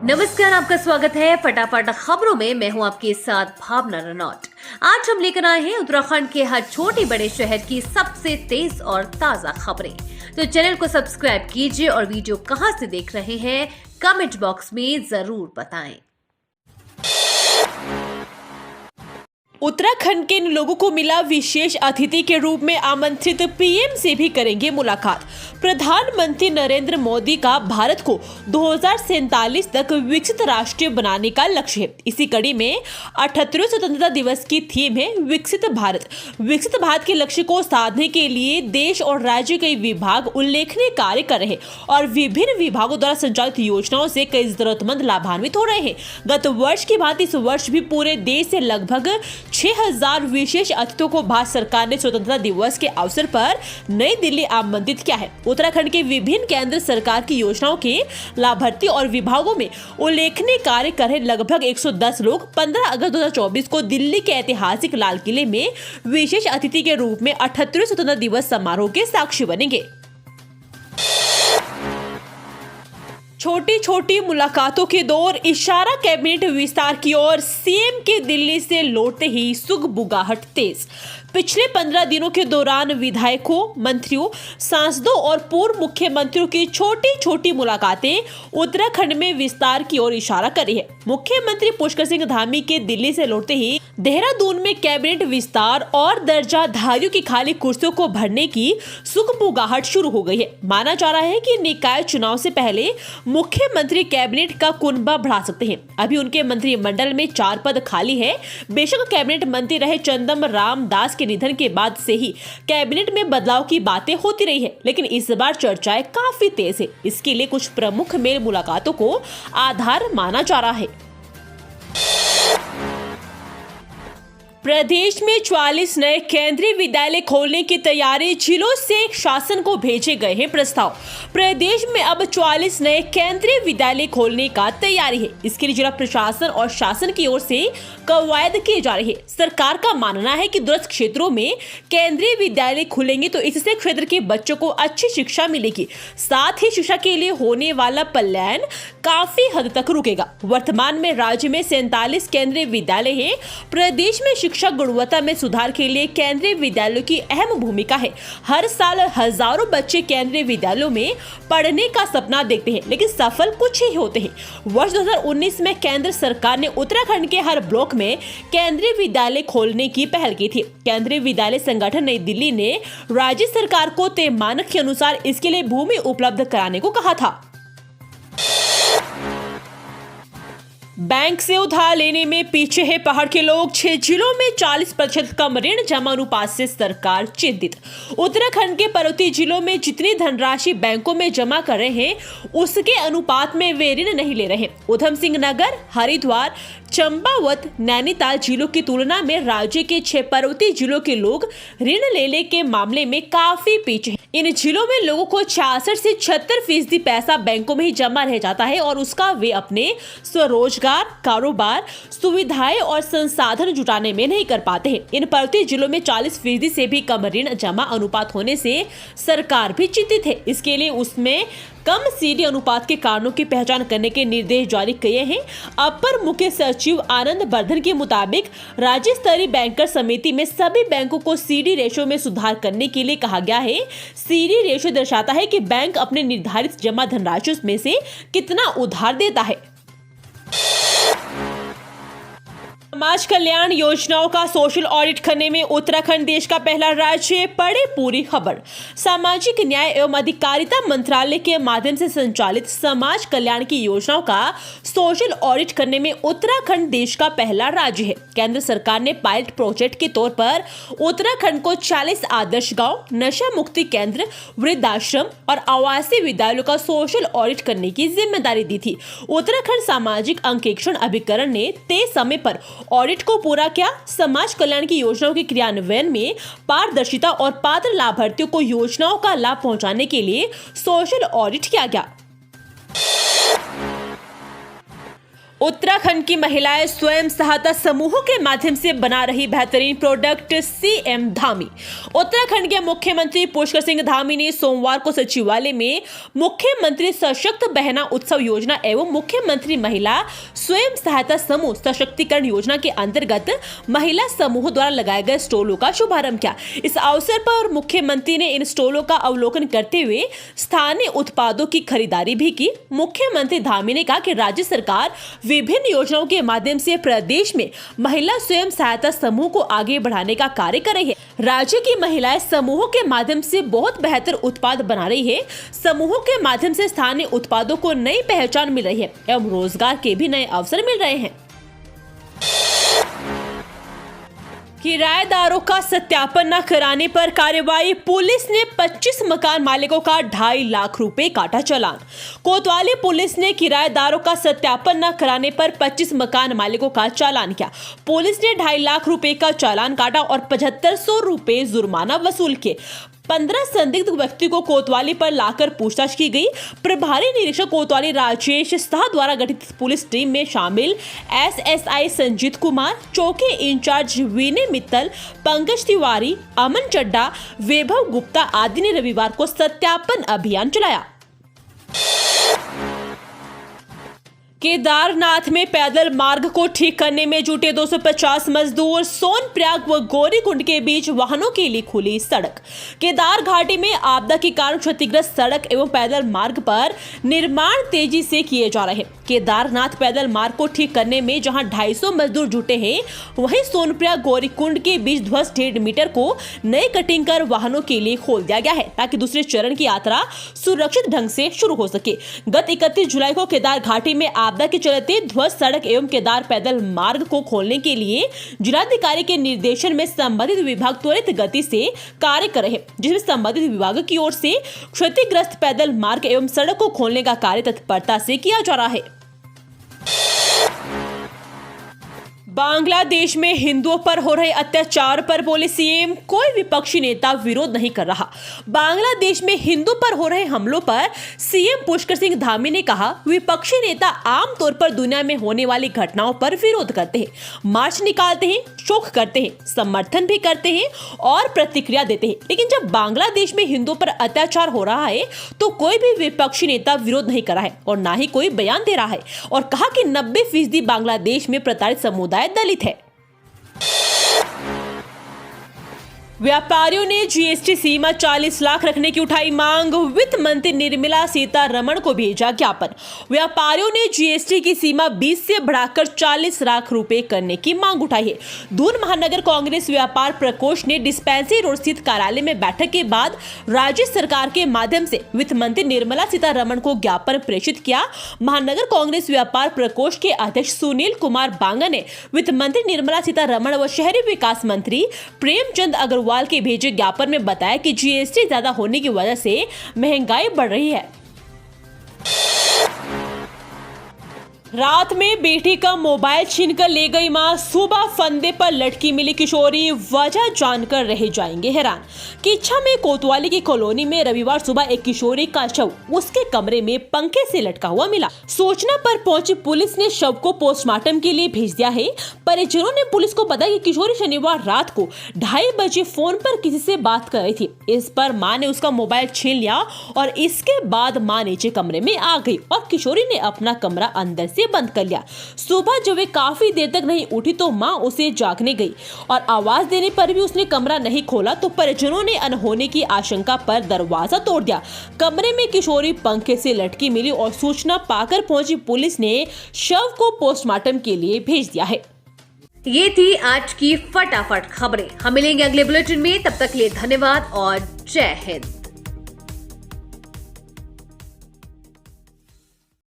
नमस्कार, आपका स्वागत है फटाफट खबरों में। मैं हूं आपके साथ भावना रनौत। आज हम लेकर आए हैं उत्तराखंड के हर छोटे बड़े शहर की सबसे तेज और ताजा खबरें। तो चैनल को सब्सक्राइब कीजिए और वीडियो कहां से देख रहे हैं कमेंट बॉक्स में जरूर बताएं। उत्तराखंड के इन लोगों को मिला विशेष अतिथि के रूप में आमंत्रित पीएम से भी करेंगे मुलाकात। प्रधानमंत्री नरेंद्र मोदी का भारत को 2047 तक विकसित राष्ट्र बनाने का लक्ष्य है। इसी कड़ी में 78वें स्वतंत्रता दिवस की थीम है विकसित भारत। विकसित भारत के लक्ष्य को साधने के लिए देश और राज्य के विभाग उल्लेखनीय कार्य कर रहे हैं और विभिन्न विभागों द्वारा संचालित योजनाओं से कई जरूरतमंद लाभान्वित हो रहे हैं। गत वर्ष की भांति इस वर्ष भी पूरे देश से लगभग 6000 विशेष अतिथियों को भारत सरकार ने स्वतंत्रता दिवस के अवसर पर नई दिल्ली आमंत्रित किया है। उत्तराखंड के विभिन्न केंद्र सरकार की योजनाओं के लाभार्थी और विभागों में उल्लेखनीय कार्य कर रहे लगभग 110 लोग 15 अगस्त 2024 को दिल्ली के ऐतिहासिक लाल किले में विशेष अतिथि के रूप में 78वें स्वतंत्रता दिवस समारोह के साक्षी बनेंगे। छोटी छोटी मुलाकातों के दौर, इशारा कैबिनेट विस्तार की ओर, सीएम के दिल्ली से लौटते ही सुगबुगाहट तेज। पिछले 15 दिनों के दौरान विधायकों, मंत्रियों, सांसदों और पूर्व मुख्यमंत्रियों की छोटी छोटी मुलाकातें उत्तराखंड में विस्तार की ओर इशारा कर रही है। मुख्यमंत्री पुष्कर सिंह धामी के दिल्ली से लौटते ही देहरादून में कैबिनेट विस्तार और दर्जाधारियों की खाली कुर्सियों को भरने की सुगबुगाहट शुरू हो गई है। माना जा रहा है कि निकाय चुनाव से पहले मुख्यमंत्री कैबिनेट का कुनबा बढ़ा सकते हैं। अभी उनके मंत्रिमंडल में 4 पद खाली है। बेशक कैबिनेट मंत्री रहे चंदम राम दास के निधन के बाद से ही कैबिनेट में बदलाव की बातें होती रही है, लेकिन इस बार चर्चाएं काफी तेज है। इसके लिए कुछ प्रमुख मेल मुलाकातों को आधार माना जा रहा है। प्रदेश में 44 नए केंद्रीय विद्यालय खोलने की तैयारी, जिलों से शासन को भेजे गए हैं प्रस्ताव। प्रदेश में अब 44 नए केंद्रीय विद्यालय खोलने का तैयारी है। इसके लिए जिला प्रशासन और शासन की ओर से कवायद की जा रही है। सरकार का मानना है कि दूरस्थ क्षेत्रों में केंद्रीय विद्यालय खुलेंगे तो इससे क्षेत्र के बच्चों को अच्छी शिक्षा मिलेगी, साथ ही शिक्षा के लिए होने वाला पलायन काफी हद तक रुकेगा। वर्तमान में राज्य में 47 केंद्रीय विद्यालय हैं। प्रदेश में शिक्षा गुणवत्ता में सुधार के लिए केंद्रीय विद्यालयों की अहम भूमिका है। हर साल हजारों बच्चे केंद्रीय विद्यालयों में पढ़ने का सपना देखते हैं, लेकिन सफल कुछ ही होते हैं। वर्ष 2019 में केंद्र सरकार ने उत्तराखंड के हर ब्लॉक में केंद्रीय विद्यालय खोलने की पहल की थी। केंद्रीय विद्यालय संगठन नई दिल्ली ने राज्य सरकार को तय मानक के अनुसार इसके लिए भूमि उपलब्ध कराने को कहा था। बैंक से उधार लेने में पीछे है पहाड़ के लोग। 6 जिलों में 40% कम ऋण जमा अनुपात से सरकार चिंतित। उत्तराखंड के पर्वतीय जिलों में जितनी धनराशि बैंकों में जमा कर रहे हैं, उसके अनुपात में वे ऋण नहीं ले रहे। उधम सिंह नगर, हरिद्वार, चंपावत, नैनीताल जिलों की तुलना में राज्य के 6 पर्वतीय जिलों के लोग ऋण लेने के मामले में काफी पीछे हैं। इन जिलों में लोगों को 66 से 76% पैसा बैंकों में ही जमा रह जाता है और उसका वे अपने स्वरोजगार, कारोबार, सुविधाएं और संसाधन जुटाने में नहीं कर पाते हैं। इन पर्वतीय जिलों में 40% से भी कम ऋण जमा अनुपात होने से सरकार भी चिंतित है। इसके लिए उसमें कम सीडी अनुपात के कारणों की पहचान करने के निर्देश जारी किए हैं। अपर मुख्य सचिव आनंद वर्धन के मुताबिक राज्य स्तरीय बैंकर समिति में सभी बैंकों को सीडी रेशो में सुधार करने के लिए कहा गया है। सीडी रेशो दर्शाता है कि बैंक अपने निर्धारित जमा धनराशि में से कितना उधार देता है। समाज कल्याण योजनाओं का सोशल ऑडिट करने में उत्तराखंड देश का पहला राज्य, पढ़े पूरी खबर। सामाजिक न्याय एवं अधिकारिता मंत्रालय के माध्यम से संचालित समाज कल्याण की योजनाओं का सोशल ऑडिट करने में उत्तराखंड देश का पहला राज्य है। केंद्र सरकार ने पायलट प्रोजेक्ट के तौर पर उत्तराखंड को 40 आदर्श गांव, नशा मुक्ति केंद्र, वृद्धाश्रम और आवासीय विद्यालयों का सोशल ऑडिट करने की जिम्मेदारी दी थी। उत्तराखंड सामाजिक अंकेक्षण अभिकरण ने तय समय पर ऑडिट को पूरा किया। समाज कल्याण की योजनाओं के क्रियान्वयन में पारदर्शिता और पात्र लाभार्थियों को योजनाओं का लाभ पहुंचाने के लिए सोशल ऑडिट किया गया। उत्तराखंड की महिलाएं स्वयं सहायता समूहों के माध्यम से बना रही बेहतरीन प्रोडक्ट। सीएम धामी। उत्तराखंड के मुख्यमंत्री पुष्कर सिंह धामी ने सोमवार को सचिवालय में मुख्यमंत्री सशक्त बहना उत्सव योजना एवं मुख्यमंत्री महिला स्वयं सहायता समूह सशक्तिकरण योजना के अंतर्गत महिला समूहों द्वारा लगाए गए स्टॉलों का शुभारंभ किया। इस अवसर पर मुख्यमंत्री ने इन स्टॉलों का अवलोकन करते हुए स्थानीय उत्पादों की खरीदारी भी की। मुख्यमंत्री धामी ने कहा कि राज्य सरकार विभिन्न योजनाओं के माध्यम से प्रदेश में महिला स्वयं सहायता समूह को आगे बढ़ाने का कार्य कर रही है। राज्य की महिलाएं समूहों के माध्यम से बहुत बेहतर उत्पाद बना रही है। समूहों के माध्यम से स्थानीय उत्पादों को नई पहचान मिल रही है एवं रोजगार के भी नए अवसर मिल रहे हैं। किराएदारों का सत्यापन न कराने पर कार्रवाई। पुलिस ने 25 मकान मालिकों का 2.5 लाख रुपए काटा चालान। कोतवाली पुलिस ने किराएदारों का सत्यापन न कराने पर 25 मकान मालिकों का चालान किया। पुलिस ने 2.5 लाख रुपए का चालान काटा और 7500 रुपए जुर्माना वसूल किए। 15 संदिग्ध व्यक्ति को कोतवाली पर लाकर पूछताछ की गई। प्रभारी निरीक्षक कोतवाली राजेश शाह द्वारा गठित पुलिस टीम में शामिल एसएसआई संजीत कुमार, चौकी इंचार्ज विनय मित्तल, पंकज तिवारी, अमन चड्डा, वैभव गुप्ता आदि ने रविवार को सत्यापन अभियान चलाया। केदारनाथ में पैदल मार्ग को ठीक करने में जुटे 250 मजदूर। सोनप्रयाग व गौरीकुंड के बीच वाहनों के लिए खुली सड़क। केदार घाटी में आपदा के कारण क्षतिग्रस्त सड़क एवं पैदल मार्ग पर निर्माण तेजी से किए जा रहे हैं। केदारनाथ पैदल मार्ग को ठीक करने में जहां 250 मजदूर जुटे हैं, वहीं सोनप्रयाग गौरीकुंड के बीच ध्वस्त 1.5 मीटर को नई कटिंग कर वाहनों के लिए खोल दिया गया है ताकि दूसरे चरण की यात्रा सुरक्षित ढंग से शुरू हो सके। गत 31 जुलाई को केदार घाटी में आपदा के चलते ध्वस्त सड़क एवं केदार पैदल मार्ग को खोलने के लिए जिलाधिकारी के निर्देशन में संबंधित विभाग त्वरित गति से कार्य कर रहे हैं, जिसमें संबंधित विभाग की ओर से क्षतिग्रस्त पैदल मार्ग एवं सड़क को खोलने का कार्य तत्परता से किया जा रहा है। बांग्लादेश में हिंदुओं पर हो रहे अत्याचार पर बोले सीएम, कोई विपक्षी नेता विरोध नहीं कर रहा। बांग्लादेश में हिंदू पर हो रहे हमलों पर सीएम पुष्कर सिंह धामी ने कहा, विपक्षी नेता आमतौर पर दुनिया में होने वाली घटनाओं पर विरोध करते हैं, मार्च निकालते हैं, शोक करते हैं, समर्थन भी करते हैं और प्रतिक्रिया देते हैं, लेकिन जब बांग्लादेश में हिंदुओं पर अत्याचार हो रहा है तो कोई भी विपक्षी नेता विरोध नहीं कर रहा है और न ही कोई बयान दे रहा है और कहा कि 90% बांग्लादेश में प्रताड़ित समुदाय दलित है। व्यापारियों ने जीएसटी सीमा 40 लाख रखने की उठाई मांग। वित्त मंत्री निर्मला सीतारमण को भेजा ज्ञापन। व्यापारियों ने जीएसटी की सीमा 20 से बढ़ाकर 40 लाख रुपए करने की मांग उठाई है। दून महानगर कांग्रेस व्यापार प्रकोष्ठ ने डिस्पेंसरी रोड स्थित कार्यालय में बैठक के बाद राज्य सरकार के माध्यम से वित्त मंत्री निर्मला सीतारमण को ज्ञापन प्रेषित किया। महानगर कांग्रेस व्यापार प्रकोष्ठ के अध्यक्ष सुनील कुमार बांगा ने वित्त मंत्री निर्मला सीतारमण व शहरी विकास मंत्री प्रेमचंद अग्रवाल के भेजे ज्ञापन में बताया कि जीएसटी ज्यादा होने की वजह से महंगाई बढ़ रही है। रात में बेटी का मोबाइल छीनकर ले गई मां। सुबह फंदे पर लटकी मिली किशोरी, वजह जानकर रह जाएंगे हैरान। किच्छा में कोतवाली की कॉलोनी में रविवार सुबह एक किशोरी का शव उसके कमरे में पंखे से लटका हुआ मिला। सूचना पर पहुंची पुलिस ने शव को पोस्टमार्टम के लिए भेज दिया है। परिजनों ने पुलिस को बताया कि किशोरी शनिवार रात को 2:30 बजे फोन पर किसी से बात कर रही थी। इस पर मां ने उसका मोबाइल छीन लिया और इसके बाद मां नीचे कमरे में आ गई और किशोरी ने अपना कमरा अंदर से बंद कर लिया। सुबह जब वे काफी देर तक नहीं उठी तो मां उसे जागने गई और आवाज देने पर भी उसने कमरा नहीं खोला तो परिजनों ने अनहोनी की आशंका पर दरवाजा तोड़ दिया। कमरे में किशोरी पंखे से लटकी मिली और सूचना पाकर पहुंची पुलिस ने शव को पोस्टमार्टम के लिए भेज दिया है। ये थी आज की फटाफट खबरें। हम मिलेंगे अगले बुलेटिन में, तब तक के लिए धन्यवाद और जय हिंद।